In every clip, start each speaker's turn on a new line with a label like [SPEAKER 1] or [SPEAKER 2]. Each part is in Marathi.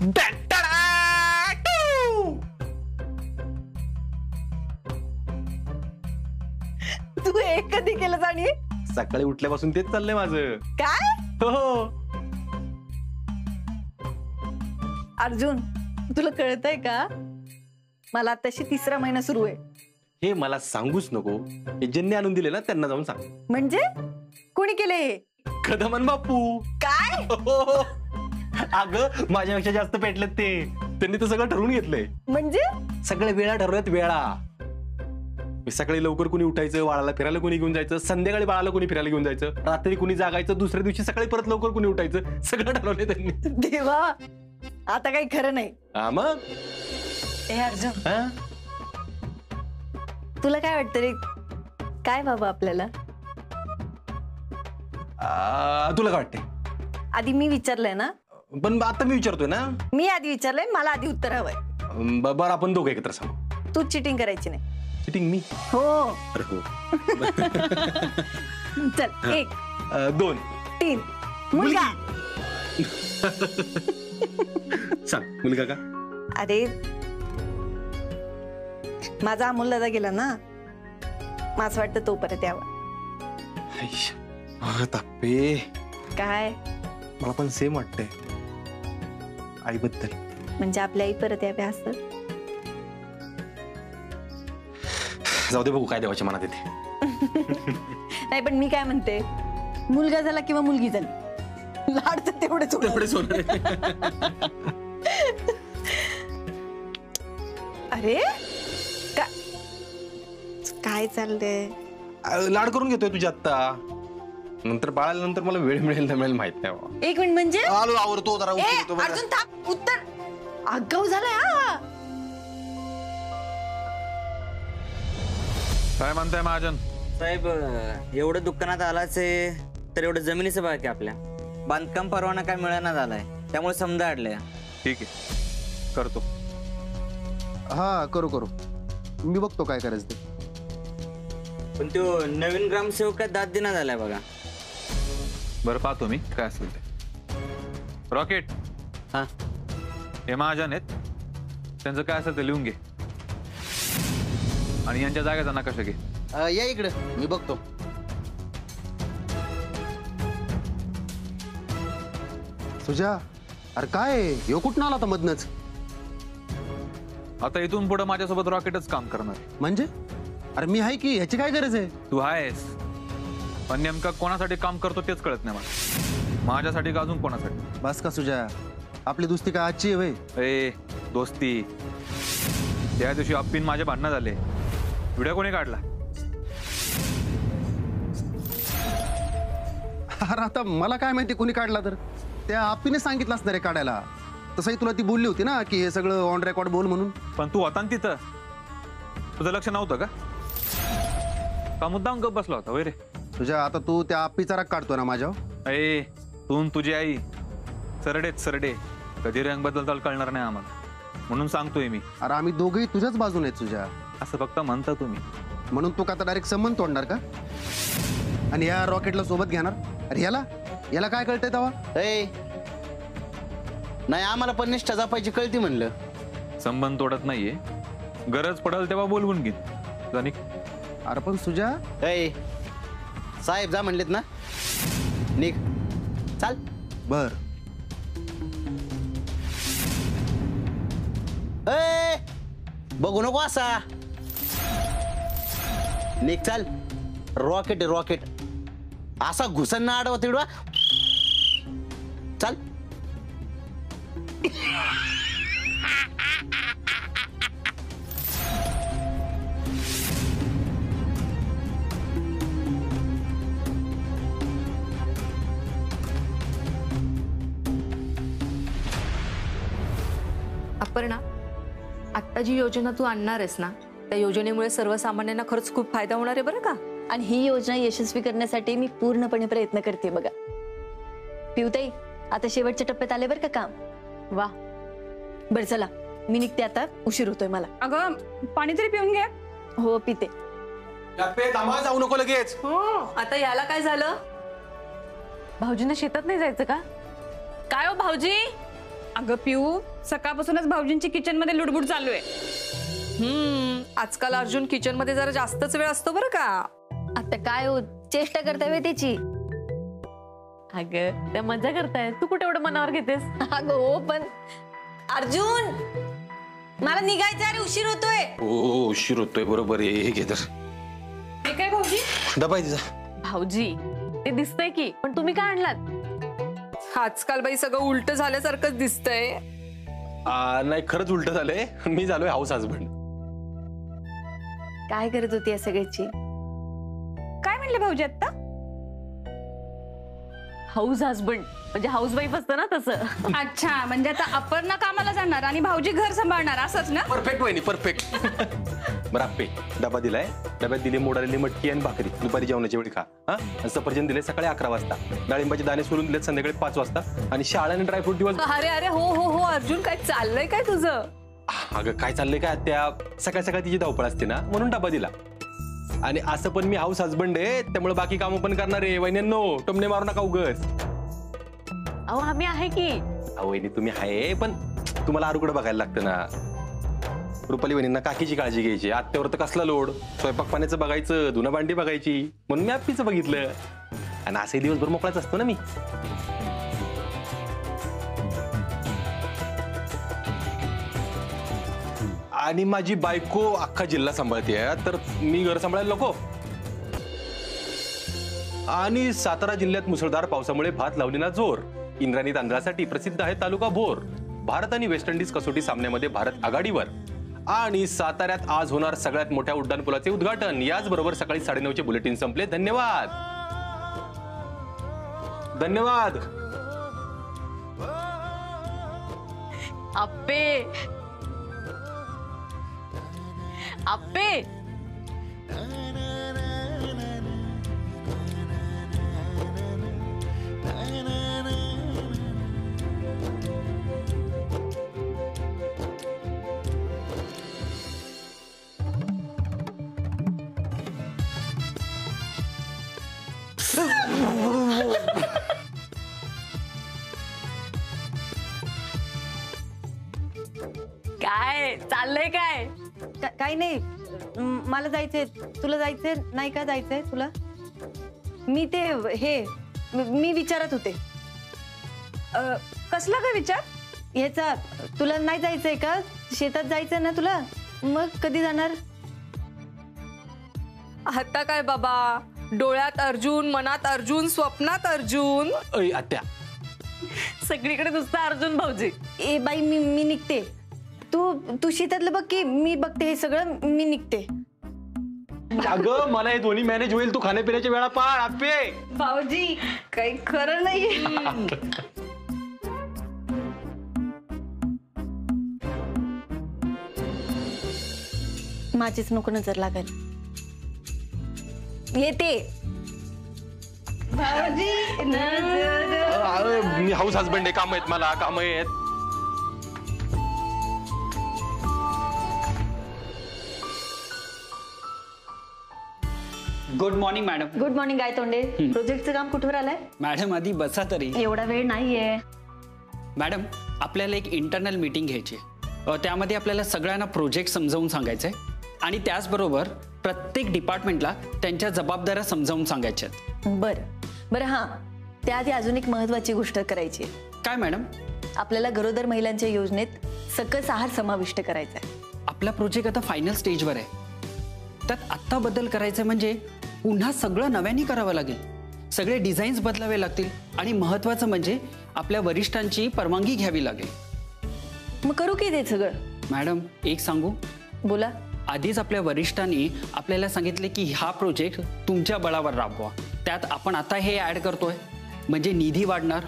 [SPEAKER 1] तू हे कधी केलं आणि?
[SPEAKER 2] सकाळी उठल्यापासून तेच चाललंय माझं.
[SPEAKER 1] काय?
[SPEAKER 2] हो.
[SPEAKER 1] अर्जुन, तुला कळतंय का? मला आताशी 3रा महिना सुरू आहे.
[SPEAKER 2] हे मला सांगूच नको. हे ज्यांनी आणून दिले ना त्यांना जाऊन सांग.
[SPEAKER 1] म्हणजे कोणी केले?
[SPEAKER 2] कदमन बापू.
[SPEAKER 1] काय?
[SPEAKER 2] अगं माझ्यापेक्षा जास्त पेटलेत ते. त्यांनी तर सगळं ठरवून घेतलंय.
[SPEAKER 1] म्हणजे
[SPEAKER 2] सगळ्या वेळा ठरवल्यात वेळा. सकाळी लवकर कोणी उठायचं, बाळाला फिरायला कोणी घेऊन जायचं, संध्याकाळी बाळाला कोणी फिरायला घेऊन जायचं, रात्री कोणी जागायचं, दुसऱ्या दिवशी सकाळी परत लवकर कोणी उठायचं, सगळं ठरवलंय त्यांनी.
[SPEAKER 1] देवा, आता काही खरं नाही.
[SPEAKER 2] हा मग.
[SPEAKER 1] ए अर्जुन, तुला काय वाटतं रे? काय बाबा आपल्याला?
[SPEAKER 2] तुला काय वाटतंय?
[SPEAKER 1] आधी मी विचारलंय ना.
[SPEAKER 2] पण आता मी विचारतोय ना. मी
[SPEAKER 1] आधी विचारलंय, मला आधी उत्तर हवंय.
[SPEAKER 2] बरं आपण दोघं एकत्र सांगू.
[SPEAKER 1] तू चिटिंग करायची नाही.
[SPEAKER 2] चिटिंग मी?
[SPEAKER 1] हो.
[SPEAKER 2] अरे हो.
[SPEAKER 1] चल 1
[SPEAKER 2] 2
[SPEAKER 1] 3 मुलगा.
[SPEAKER 2] सांग मुलगा का?
[SPEAKER 1] अरे माझा अमोल दादा गेला ना, माझं वाटतं तो परत यावा.
[SPEAKER 2] तापे.
[SPEAKER 1] काय?
[SPEAKER 2] मला पण सेम वाटतंय आईबद्दल.
[SPEAKER 1] म्हणजे आपल्या आई परत याव्या असं.
[SPEAKER 2] जाऊ दे, बघू काय देवाच्या मनात येते.
[SPEAKER 1] नाही पण मी काय म्हणते, मुलगा झाला किंवा मुलगी झाली, लाड तर तेवढेच अरे काय चाललंय?
[SPEAKER 2] लाड करून घेतोय तुझ्या आत्ता. नंतर बाळाला नंतर मला वेळ मिळेल ना मिळेल माहित नाही.
[SPEAKER 1] 1 मिनिट म्हणजे
[SPEAKER 2] आलो आवरतो जरा.
[SPEAKER 1] अर्जुन थांब, उत्तर आगाऊ झालाय. हा
[SPEAKER 3] काय म्हणताय महाजन
[SPEAKER 4] साहेब? एवढं दुकानात आलाच आहे तर एवढं जमिनीचं बाकी आपल्या बांधकाम परवाना काय मिळाना झालाय, त्यामुळे समजा अडलंय.
[SPEAKER 3] ठीक आहे, करतो.
[SPEAKER 5] हा करू मी बघतो काय करायचं ते.
[SPEAKER 4] पण तो नवीन ग्रामसेवक काय दाद देना झालाय बघा.
[SPEAKER 3] बरं पाहतो मी काय असेल ते. रॉकेट.
[SPEAKER 4] हा
[SPEAKER 3] हे महाजन आहेत, त्यांचं काय असेल ते लिहून घे आणि यांच्या जागेचा नकाशा घे.
[SPEAKER 5] या इकडे मी बघतो. सुजा, अरे काय यो कुठं आला आता मधनच?
[SPEAKER 3] आता इथून पुढे माझ्यासोबत रॉकेटच काम करणार.
[SPEAKER 5] म्हणजे? अरे मी आहे की, ह्याची काय गरज आहे?
[SPEAKER 3] तू आहेस, पण नेमका कोणासाठी काम करतो तेच कळत नाही मला. माझ्यासाठी का अजून कोणासाठी?
[SPEAKER 5] बस का सुजा, आपली दोस्ती काय आजची आहे?
[SPEAKER 3] ए दोस्ती, त्या दिवशी अप्पीन माझे भांडणं झाले, व्हिडिओ कोणी काढला?
[SPEAKER 5] अरे आता मला काय माहिती कोणी काढला तर. त्या आप्पीने सांगितलं असणार आहे काढायला. तसंही तुला ती बोलली होती ना की हे सगळं ऑन रेकॉर्ड बोल म्हणून.
[SPEAKER 3] पण तू होता ना तिथं, तुझं लक्ष नव्हतं का? का मुद्दाम गप बसला होता वय रे?
[SPEAKER 5] तुझ्या आता तू त्या आप्पीचा राग काढतो ना माझ्यावर.
[SPEAKER 3] ए तू तुझी आई सरडेच सरडे, कधी रंग बदलताल कळणार नाही आम्हाला, म्हणून सांगतोय मी.
[SPEAKER 5] अरे आम्ही दोघेही तुझ्याच बाजूने आहेत तुझ्या.
[SPEAKER 3] असं फक्त म्हणता तुम्ही,
[SPEAKER 5] म्हणून तू का आता डायरेक्ट संबंध तोडणार का? आणि या रॉकेटला सोबत घेणार? अरे याला काय कळतंय तेव्हा?
[SPEAKER 6] नाही आम्हाला पण निष्ठा जपायची कळती म्हणलं.
[SPEAKER 3] संबंध तोडत नाहीये, गरज पडेल तेव्हा बोलवून घे. जानिक.
[SPEAKER 5] अरे पण सुजा,
[SPEAKER 6] साहेब जा म्हणलेत ना, निघ चाल.
[SPEAKER 5] बर
[SPEAKER 6] बघू नको असा, निघ चाल. रॉकेट रॉकेट असा घुसन ना आडवा तिडवा. चाल.
[SPEAKER 7] अपर्णा, आत्ता जी योजना तू आणणार आहेस ना, त्या योजनेमुळे सर्वसामान्यांना खरंच खूप फायदा होणार आहे बरं का.
[SPEAKER 1] आणि ही योजना यशस्वी करण्यासाठी मी पूर्णपणे प्रयत्न करते बघा. पिऊताई, आता शेवटच्या टप्प्यात आले बरं का काम. वा, बरं चला मी निघते आता, उशीर होतोय मला.
[SPEAKER 8] अगं पाणी तरी पिऊन घे.
[SPEAKER 1] हो पिते.
[SPEAKER 2] जाऊ नको लगेच.
[SPEAKER 7] हो, आता याला काय झालं?
[SPEAKER 8] भाऊजींना शेतात नाही जायचं का? काय हो भाऊजी, अगं पिऊ, सकाळपासूनच भाऊजींची किचन मध्ये लुडबुड चालू आहे.
[SPEAKER 7] आजकाल अर्जुन किचन मध्ये जरा जास्तच वेळ असतो बरं का.
[SPEAKER 1] आता काय हो, चेष्टा करताय व्हय त्याची?
[SPEAKER 9] अगं त्या मजा करताय, तू कुठे एवढं मनावर घेतेस?
[SPEAKER 1] अगं हो, पण अर्जुन मला निघायचं आहे, उशीर होतोय.
[SPEAKER 2] ओ उशीर होतोय, बरोबर आहे. हे घे तर
[SPEAKER 8] हे काय भाऊजी?
[SPEAKER 2] डबा आहे तिचा.
[SPEAKER 9] भाऊजी ते दिसतंय की, पण तुम्ही काय आणलात?
[SPEAKER 7] आजकाल बाई सगळं उलट झाल्यासारखंच दिसतंय.
[SPEAKER 2] नाही, खरंच उलट झालंय. मी झालोय हाऊस हजबंड.
[SPEAKER 1] काय करत होती या सगळ्याची?
[SPEAKER 8] काय म्हणले भाऊजी आता?
[SPEAKER 9] हाऊस हजबंड म्हणजे हाऊस वाईफ असतं ना तसं.
[SPEAKER 8] अच्छा, म्हणजे आता अपर्णा कामाला जाणार आणि भाऊजी घर सांभाळणार असंच ना?
[SPEAKER 2] परफेक्ट वहिनी, परफेक्ट. बरं आप्पे, डबा दिलाय. डब्यात दिली मोडालेली मटकी आणि भाकरी. दुपारी जेवणाच्या वेळी खा. हा, सफरचंद दिले सकाळी 11 वाजता. डाळिंबाचे दाणे सोलून दिलेत संध्याकाळी 5 वाजता. आणि शाळा आणि ड्रायफ्रूट दिवस.
[SPEAKER 7] अरे अरे हो हो हो अर्जुन, काय चाललंय काय तुझं?
[SPEAKER 2] अगं काय चाललंय काय, त्या सकाळ सकाळ तिची धावपळ असते ना, म्हणून डबा दिला. आणि असं पण मी हाऊस हजबंड आहे, त्यामुळे बाकी कामं पण करणार आहे. वहिन्यांनो, टोमणे मारू नका उगच.
[SPEAKER 9] अहो आम्ही आहे की.
[SPEAKER 2] वहिनी तुम्ही आहे, पण तुम्हाला आरूकडे बघायला लागतं ना. रुपाली वहिनींना काकीची काळजी घ्यायची. आत्यावर तर कसला लोड. स्वयंपाक पाण्याचं बघायचं, धुणं भांडी बघायची. म्हणून मी आप्पीचं बघितलं. आणि असे दिवसभर मोकळाच असतो ना मी. आणि माझी बायको अख्खा जिल्हा सांभाळते, तर मी घर सांभाळायला नको. आणि सातारा जिल्ह्यात मुसळधार पावसामुळे भात लावणीला जोर. इंद्रायणी तांदळासाठी प्रसिद्ध आहे तालुका भोर. भारत आणि वेस्ट इंडिज कसोटी सामन्यामध्ये भारत आघाडीवर. आणि साताऱ्यात आज होणार सगळ्यात मोठ्या उड्डाणपुलाचे उद्घाटन. याचबरोबर सकाळी 9:30चे बुलेटिन संपले. धन्यवाद. धन्यवाद.
[SPEAKER 9] आप्पे आप्पे काय चाललंय काय?
[SPEAKER 1] काही नाही, मला जायचंय. तुला जायचंय नाही का? जायचंय तुला? मी ते मी विचारत होते.
[SPEAKER 8] कसला काय विचार?
[SPEAKER 1] ह्याचा, तुला नाही जायचंय का? शेतात जायचंय ना तुला? मग कधी जाणार?
[SPEAKER 7] आता काय बाबा, डोळ्यात अर्जुन, मनात अर्जुन, स्वप्नात अर्जुन.
[SPEAKER 2] आत्या,
[SPEAKER 9] सगळीकडे नुसतं अर्जुन भाऊजी.
[SPEAKER 1] ए बाई, मी निघते. तू शेतातलं बघ की मी बघते हे सगळं. मी निघते.
[SPEAKER 2] अगं मला हे दोन्ही मॅनेज होईल. तू खाण्यापिण्याच्या वेळा पाळ. आप्पे
[SPEAKER 8] भाऊजी काही खरं नाही.
[SPEAKER 1] माझीच नको नजर लागेल. येते.
[SPEAKER 8] भाऊजी
[SPEAKER 2] मी हाऊस हजबंड आहे. काम आहेत मला, काम आहेत.
[SPEAKER 10] Good morning madam.
[SPEAKER 1] Good morning Gaitonde. प्रोजेक्टचं काम कुठवर आलंय?
[SPEAKER 10] मॅडम आधी बसा तरी.
[SPEAKER 1] एवढा वेळ नाहीये.
[SPEAKER 10] मॅडम आपल्याला एक इंटरनल मीटिंग घ्यायची आहे. त्यामध्ये आपल्याला सगळ्यांना प्रोजेक्ट समजावून सांगायचं आहे. आणि त्याचबरोबर प्रत्येक डिपार्टमेंटला त्यांच्या जबाबदाऱ्या समजावून सांगायच्या आहेत.
[SPEAKER 1] बरं हा, त्याआधी अजून एक महत्वाची गोष्ट करायची आहे.
[SPEAKER 10] काय मॅडम?
[SPEAKER 1] आपल्याला गरोदर महिलांच्या योजनेत सकस आहार समाविष्ट करायचा आहे.
[SPEAKER 10] आपला प्रोजेक्ट आता फायनल स्टेजवर आहे. त्यात आत्ता बदल करायचे म्हणजे पुन्हा सगळं नव्याने करावं लागेल. सगळे डिझाईन्स बदलावे लागतील. आणि महत्वाचं म्हणजे आपल्या वरिष्ठांची परवानगी घ्यावी लागेल.
[SPEAKER 1] मग करू की ते सगळं?
[SPEAKER 10] मॅडम एक सांगू?
[SPEAKER 1] बोला.
[SPEAKER 10] आधीच आपल्या वरिष्ठांनी आपल्याला सांगितले की हा प्रोजेक्ट तुमच्या बळावर राबवा. त्यात आपण आता हे ऍड करतोय म्हणजे निधी वाढणार.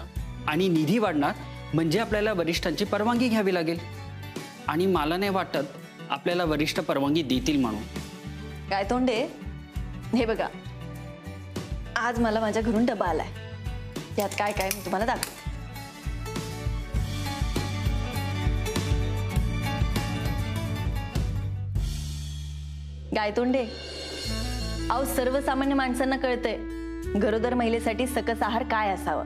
[SPEAKER 10] आणि निधी वाढणार म्हणजे आपल्याला वरिष्ठांची परवानगी घ्यावी लागेल. आणि मला नाही वाटत आपल्याला वरिष्ठ परवानगी देतील म्हणून.
[SPEAKER 1] काय तोंडे, हे बघा, आज मला माझ्या घरून डबा आलाय. त्यात काय काय मी तुम्हाला दाखवते. गायतोंडे, अहो सर्वसामान्य माणसांना कळतंय गरोदर महिलेसाठी सकस आहार काय असावा.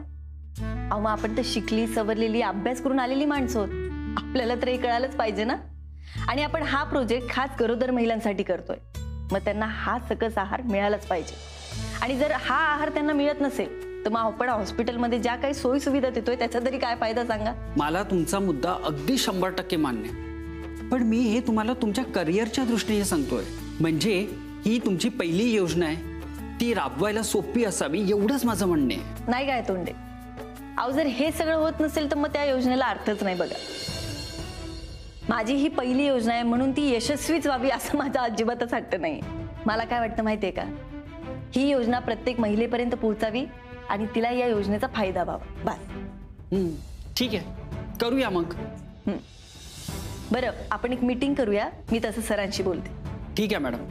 [SPEAKER 1] अहो मग आपण तर शिकली सवरलेली अभ्यास करून आलेली माणसं आहोत. आपल्याला तर हे कळालंच पाहिजे ना. आणि आपण हा प्रोजेक्ट खास गरोदर महिलांसाठी करतोय, मग त्यांना हा सकस आहार मिळालाच पाहिजे. आणि जर हा आहार त्यांना मिळत नसेल तर मग आपण हॉस्पिटलमध्ये ज्या काही सोयी सुविधा देतोय त्याचा तरी काय फायदा सांगा.
[SPEAKER 10] मला तुमचा मुद्दा अगदी 100% मान्य आहे. पण मी हे तुम्हाला तुमच्या करिअरच्या दृष्टीने सांगतोय. म्हणजे ही तुमची पहिली योजना आहे, ती राबवायला सोपी असावी एवढंच माझं म्हणणं आहे.
[SPEAKER 1] नाही काय तोंडे, अहो जर हे सगळं होत नसेल तर मग त्या योजनेला अर्थच नाही बघा. माझी ही पहिली योजना आहे म्हणून ती यशस्वीच व्हावी असं माझा अजिबातच हट्ट नाही. मला काय वाटतं माहितीये का, ही योजना प्रत्येक महिलेपर्यंत पोहोचावी आणि तिला या योजनेचा फायदा व्हावा बस.
[SPEAKER 10] ठीक आहे, करूया मग.
[SPEAKER 1] बरं, आपण एक मीटिंग करूया, मी तसं सरांशी बोलते.
[SPEAKER 10] ठीक आहे मॅडम,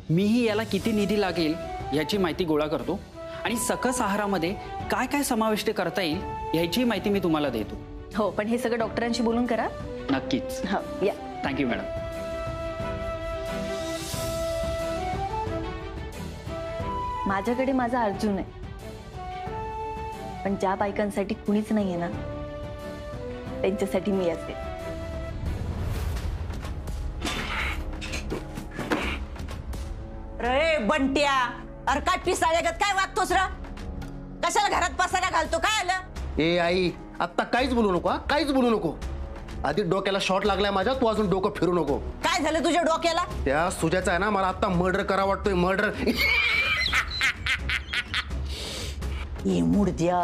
[SPEAKER 10] मीही याला किती निधी लागेल याची माहिती गोळा करतो आणि सकस आहारामध्ये काय काय समाविष्ट करता येईल याची माहिती मी तुम्हाला देतो.
[SPEAKER 1] हो, पण हे सगळं डॉक्टरांशी बोलून करा.
[SPEAKER 10] नक्कीच.
[SPEAKER 1] हो, या.
[SPEAKER 10] Thank you madam.
[SPEAKER 1] माझ्याकडे माझा अर्जुन आहे, पण ज्या बायकांसाठी कुणीच नाहीये ना त्यांच्यासाठी मी असते.
[SPEAKER 11] रे बंट्या, अरे काय पिसाळ्यागत काय वागतोस र? कशाला घरात पसारा घालतो? काय आलं?
[SPEAKER 5] ए आई, आत्ता काहीच बोलू नको, काहीच बोलू नको. आधी डोक्याला शॉट लागलाय माझ्या, तू अजून डोकं फिरू नको.
[SPEAKER 11] काय झालं तुझ्या डोक्याला?
[SPEAKER 5] त्या सुजाचा आहे ना, मला आता मर्डर करा वाटतोय, मर्डर.
[SPEAKER 11] ये मुडद्या,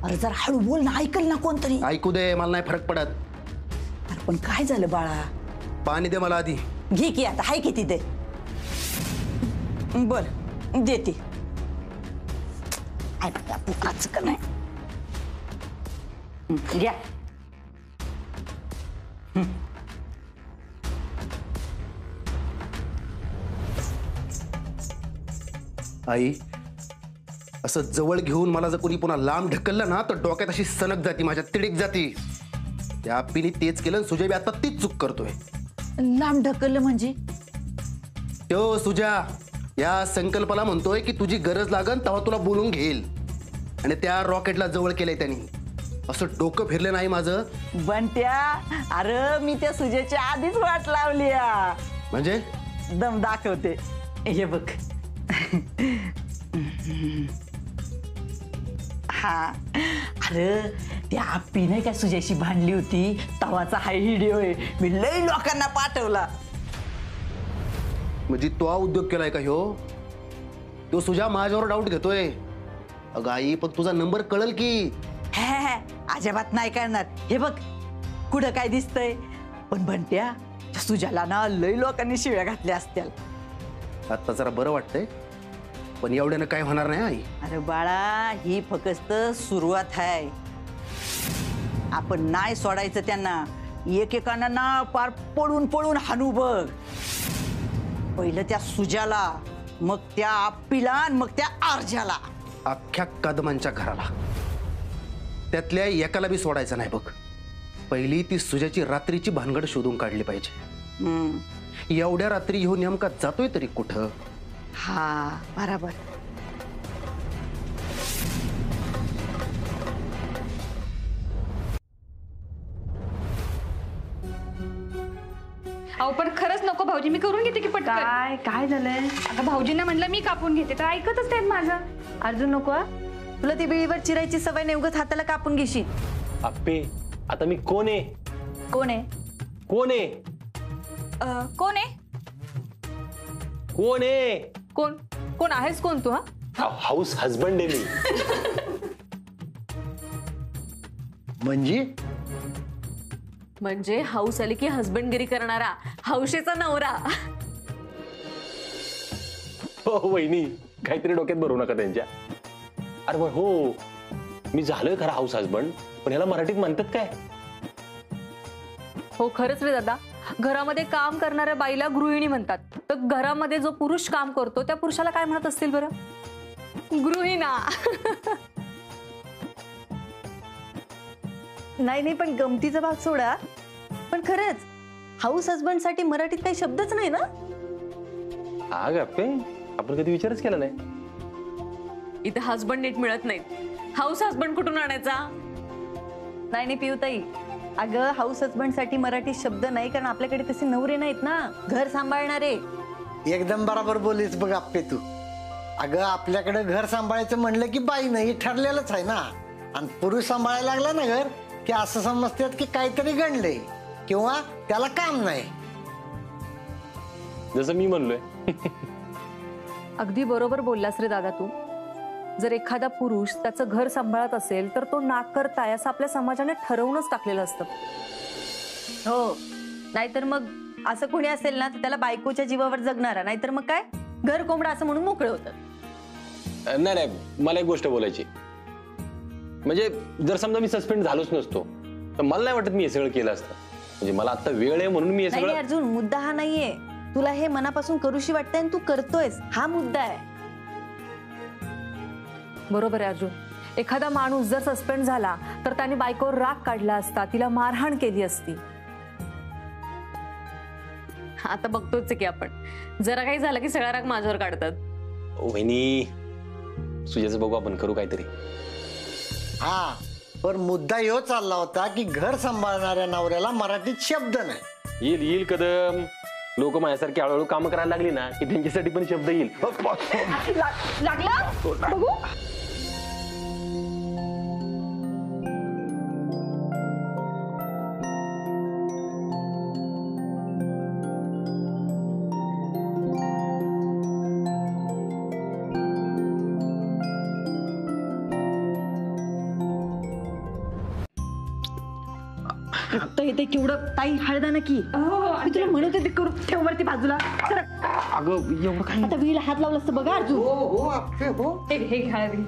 [SPEAKER 11] अरे जर हळू बोल ना, ऐकल ना कोणतरी.
[SPEAKER 5] ऐकू दे, मला नाही फरक पडत.
[SPEAKER 11] अरे पण काय झालं बाळा?
[SPEAKER 5] पाणी दे मला आधी.
[SPEAKER 11] घे की आता, हाय किती दे. बर देते. आज का नाही घ्या.
[SPEAKER 5] आई, असं जवळ घेऊन मला जर कोणी पुन्हा लांब ढकललं ना तर डोक्यात अशी सनक जाती, माझ्या तिडीक जाती. त्या आप्पीने तेच केलं, सुजय बी आता तीच चूक करतोय.
[SPEAKER 11] लांब ढकललं म्हणजे?
[SPEAKER 5] तो सुजा या संकल्पाला म्हणतोय की तुझी गरज लागन तेव्हा तुला बोलून घेईल, आणि त्या रॉकेटला जवळ केलंय त्यांनी. असं डोकं फिरलं नाही माझं.
[SPEAKER 11] बंट्या, अरे मी त्या सुजेच्या आधीच वाट लावली.
[SPEAKER 5] म्हणजे
[SPEAKER 11] दम दाखवते, हे बघ. हा, अरे त्या आप्पी नाही का सुजाशी भांडली होती तवाचा हा व्हिडिओ आहे, मी लई लोकांना पाठवला.
[SPEAKER 5] म्हणजे तो उद्योग केलाय का ह्यो? तो सुजा माझ्यावर डाऊट घेतोय. अगं आई, पण तुझा नंबर कळल की.
[SPEAKER 11] अजिबात नाही करणार. हे बघ कुठं काय दिसतंय. पण बंट्या, सुजाला ना लई लोकांनी शिव्या घातल्या असत्याल.
[SPEAKER 5] आता जरा बरं वाटतंय, पण एवढ्यानं काय होणार नाही आई.
[SPEAKER 11] अरे बाळा, ही फक्त सुरुवात आहे. आपण नाही सोडायचं त्यांना. एकेकांना ना पार पळून पळून हाणू बघ. पहिलं त्या सुजाला, मग त्या आप्पीला, मग त्या अर्जाला.
[SPEAKER 5] अख्ख्या कदमांच्या घराला. त्यातल्या एकाला बी सोडायचं नाही बघ. पहिली ती सुजाची रात्रीची भानगड शोधून काढली पाहिजे. एवढ्या रात्री ह्यो नेमका जातोय तरी कुठं?
[SPEAKER 11] हा, बरोबर.
[SPEAKER 8] अहो पण खरंच नको भाऊजी, मी करून घेते की पटकन.
[SPEAKER 1] काय झालंय?
[SPEAKER 8] आता भाऊजींना म्हणलं मी कापून घेते तर ऐकतच नाहीत माझं.
[SPEAKER 1] अर्जुन नको हा. तुला ती बिळीवर चिरायची सवय नाही, उगाच हाताला कापून घेशील.
[SPEAKER 2] आप्पे, आता मी कोण आहे?
[SPEAKER 1] कोण आहे?
[SPEAKER 2] कोण आहे?
[SPEAKER 7] कोण आहे?
[SPEAKER 2] कोण आहे?
[SPEAKER 7] कोण कोण आहेस कोण तू? हा,
[SPEAKER 2] हाऊस हजबंड आहे मी.
[SPEAKER 9] म्हणजे हाऊस आली की हसबंडगिरी करणारा हौशेचा नवरा.
[SPEAKER 2] हो वहिनी, काहीतरी डोक्यात भरू नका त्यांच्या. अरे पण हो, मी झालोय खरा हाऊस हजबंड, पण ह्याला मराठीत म्हणतात काय?
[SPEAKER 7] हो खरंच रे दादा, घरामध्ये काम करणाऱ्या बाईला गृहिणी म्हणतात. तर घरामध्ये जो पुरुष काम करतो त्या पुरुषाला काय म्हणत असतील बरं?
[SPEAKER 9] गृहिणा.
[SPEAKER 1] नाही, पण गमतीचा भाग सोडा. पण खरंच हाऊस हजबंड साठी मराठीत काही शब्दच नाही ना?
[SPEAKER 2] हा गप्पे, आपण कधी विचारच केला नाही.
[SPEAKER 9] इथे हसबंड नीट मिळत नाहीत. हाऊस हस्बंड कुठून आणायचा?
[SPEAKER 1] नाही नाही पिऊताई, अगं हाऊस हजबंड साठी मराठी शब्द नाही, कारण आपल्याकडे तसे नवरे नाहीत ना घर सांभाळणारे.
[SPEAKER 12] एकदम बरोबर बोलीस बघ आप्पे तू. अगं आपल्याकडे घर सांभाळायचं म्हणलं की बाई नाही ठरलेलंच आहे ना, आणि पुरुष सांभाळायला लागला ना घर की असं समजतात की काहीतरी गणलंय किंवा त्याला काम नाही.
[SPEAKER 2] जसं मी म्हणलोय.
[SPEAKER 7] अगदी बरोबर बोललास रे दादा तू. जर एखादा पुरुष त्याचं घर सांभाळत असेल तर तो नाक करताय असं आपल्या समाजाने ठरवूनच टाकलेलं असतं.
[SPEAKER 1] हो, नाहीतर मग असं कोणी असेल ना तर त्याला बायकोच्या जीवावर जगणारा, नाहीतर मग काय घर कोंबडा असं म्हणून मोकळं होतं.
[SPEAKER 2] नाही नाही, मला एक गोष्ट बोलायची. म्हणजे जर समजा मी सस्पेंड झालोच नसतो तर मला नाही वाटत मी हे सगळं केलं असतं. म्हणजे मला आता वेळ आहे म्हणून मी हे
[SPEAKER 1] नाही
[SPEAKER 2] सगळं.
[SPEAKER 1] अर्जुन, मुद्दा हा नाहीये. तुला हे मनापासून करूशी वाटतंय आणि तू करतोयस, हा मुद्दा आहे.
[SPEAKER 7] बरोबर आहे अर्जुन. एखादा माणूस जर सस्पेंड झाला तर त्याने बायकोवर राग काढला असता, तिला मारहाण केली असती.
[SPEAKER 9] आता बघतोच की आपण, जरा काही झालं की सगळा राग माझ्यावर काढतात.
[SPEAKER 2] वहिनी सुजाचं बघू आपण, करू काहीतरी.
[SPEAKER 12] हा, पण मुद्दा ह्यो चालला होता की घर सांभाळणाऱ्या नवऱ्याला मराठीत शब्द नाही.
[SPEAKER 2] येईल येईल कदम. लोक माझ्यासारखी हळूहळू काम करायला लागली ना की त्यांच्यासाठी पण शब्द येईल.
[SPEAKER 8] लागला बघू.
[SPEAKER 1] ते केवढं ताई हळदा की मी तुला म्हणत होते करू, ठेव वरती बाजूला.
[SPEAKER 2] अगं एवढं काय
[SPEAKER 1] आता विहीला हात लावला असतं बघा अर्जुन.
[SPEAKER 12] हो आप्पे हो.
[SPEAKER 8] हे हळदी.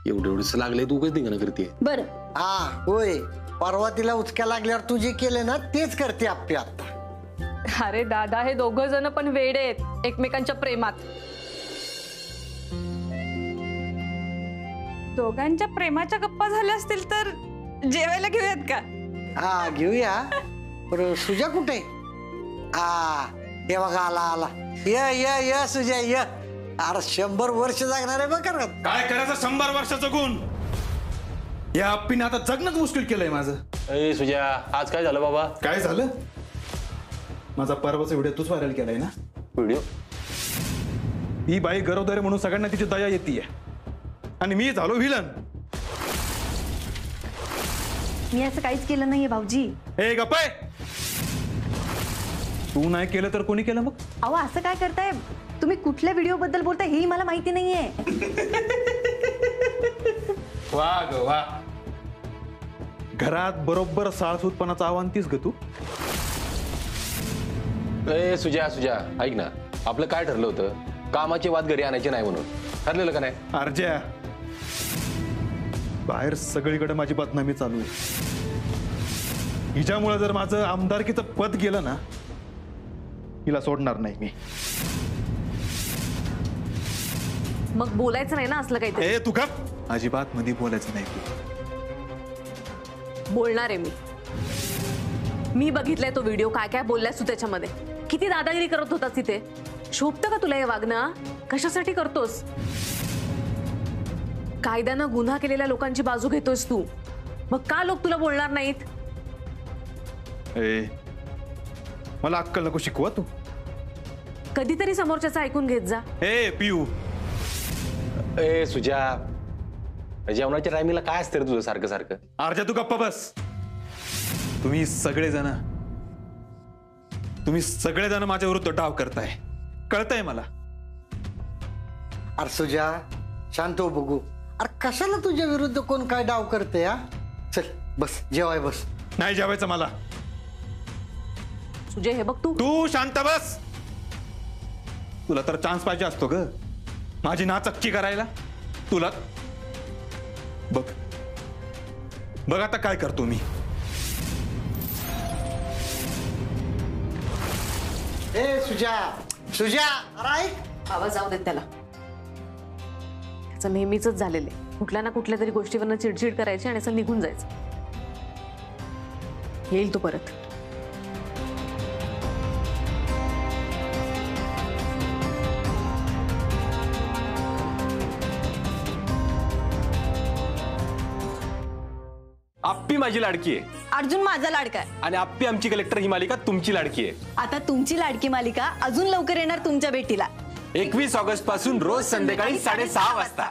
[SPEAKER 2] एवढं एवढंच लागलंय, तू कधी ना करते.
[SPEAKER 1] बरं
[SPEAKER 12] हा होय, परवा तिला उचक्या लागल्यावर तू जे केले ना तेच करते आप्पे आता.
[SPEAKER 7] अरे दादा, हे दोघं जण पण वेडे आहेत एकमेकांच्या प्रेमात.
[SPEAKER 8] दोघांच्या प्रेमाच्या गप्पा झाल्या असतील तर जेवायला घेऊयात का?
[SPEAKER 12] हा घेऊया. बरं सुजा कुठे? हा हे बघा आला आला. य सुजा य. अरे 100 वर्ष जगणार आहे बघ.
[SPEAKER 3] काय करायचं 100 वर्षाचं गुण? या अप्पीने आता जगणंच मुश्किल केलंय माझं.
[SPEAKER 2] ए सुजा, आज काय झालं बाबा?
[SPEAKER 3] काय झालं? माझा परवाचा व्हिडिओ तूच व्हायरल केलाय ना?
[SPEAKER 2] व्हिडिओ?
[SPEAKER 3] ही बाई गरोदर आहे म्हणून सगळ्यांना तिची दया येते आणि मी झालो व्हिलन.
[SPEAKER 1] मी असं काहीच केलं नाहीये भाऊजी.
[SPEAKER 3] ए गप्पे, तू नाही केलं तर कोणी केलं मग?
[SPEAKER 1] अहो असं काय करताय तुम्ही? कुठल्या व्हिडिओ बद्दल बोलताय हेही मला माहिती नाहीये.
[SPEAKER 3] वा ग वा. घरात बरोबर साळसूतपणाचं आव्हान तीच ग तू.
[SPEAKER 2] ए सुजा सुजा, ऐक ना, आपलं काय ठरलं होतं? कामाची वाद घरी आणायची नाही म्हणून ठरलेलं का नाही?
[SPEAKER 3] अर्ज्या, बाहेर सगळीकडे माझी बदनामी चालू आहे. हिच्यामुळे जर माझं आमदारकीचं पद गेलं ना, हिला सोडणार नाही मी.
[SPEAKER 9] मग बोलायचं नाही ना असलं काहीतरी?
[SPEAKER 3] ए तू का अजिबात मध्ये बोलायचं नाही.
[SPEAKER 9] बोलणार आहे मी बघितलाय तो व्हिडिओ. काय काय बोललायस तू त्याच्यामध्ये? किती दादागिरी करत होतास तिथे. शोभतं का तुला हे वागणं? कशासाठी करतोस? कायद्यानं गुन्हा केलेल्या लोकांची बाजू घेतोस तू. मग का लोक तुला बोलणार नाहीत?
[SPEAKER 3] ए मला अक्कल नको शिकवा तू.
[SPEAKER 9] कधीतरी समोरच्याचं ऐकून घेत जा.
[SPEAKER 3] ए पिऊ.
[SPEAKER 2] ए सुजा, जेवणाच्या टायमिंगला काय असतं रे तुझं सारखं सारखं?
[SPEAKER 3] अर्जा तू गप्पा बस. तुम्ही सगळेजण माझ्या विरुद्ध डाव करताय, कळतंय मला.
[SPEAKER 12] अरे सुजा शांत हो बघू. अरे कशाला तुझ्या विरुद्ध कोण काय डाव करते? हा चल बस जेवाय बस.
[SPEAKER 3] नाही जेवायचं मला.
[SPEAKER 9] तुझे हे बघ
[SPEAKER 3] तू शांत बस. तुला तर चान्स पाहिजे असतो ग माझी नाचक्की करायला. तुला बघ बघ आता काय करतो मी.
[SPEAKER 12] ए सुजा सुजा, अरे ऐक.
[SPEAKER 9] आवाज जाऊ देत त्याला. त्याचं नेहमीच झालेलं आहे. कुठल्या ना कुठल्या तरी गोष्टीवरनं चिडचिड करायची आणि असं निघून जायचं. येईल तो परत.
[SPEAKER 2] आप्पी माझी लाडकी आहे
[SPEAKER 1] अर्जुन माझा लाडका आहे
[SPEAKER 2] आणि आप्पी आमची कलेक्टर ही मालिका तुमची लाडकी आहे.
[SPEAKER 1] आता तुमची लाडकी मालिका अजून लवकर येणार तुमच्या भेटीला.
[SPEAKER 2] 21 ऑगस्ट पासून रोज संध्याकाळी 6:30 वाजता.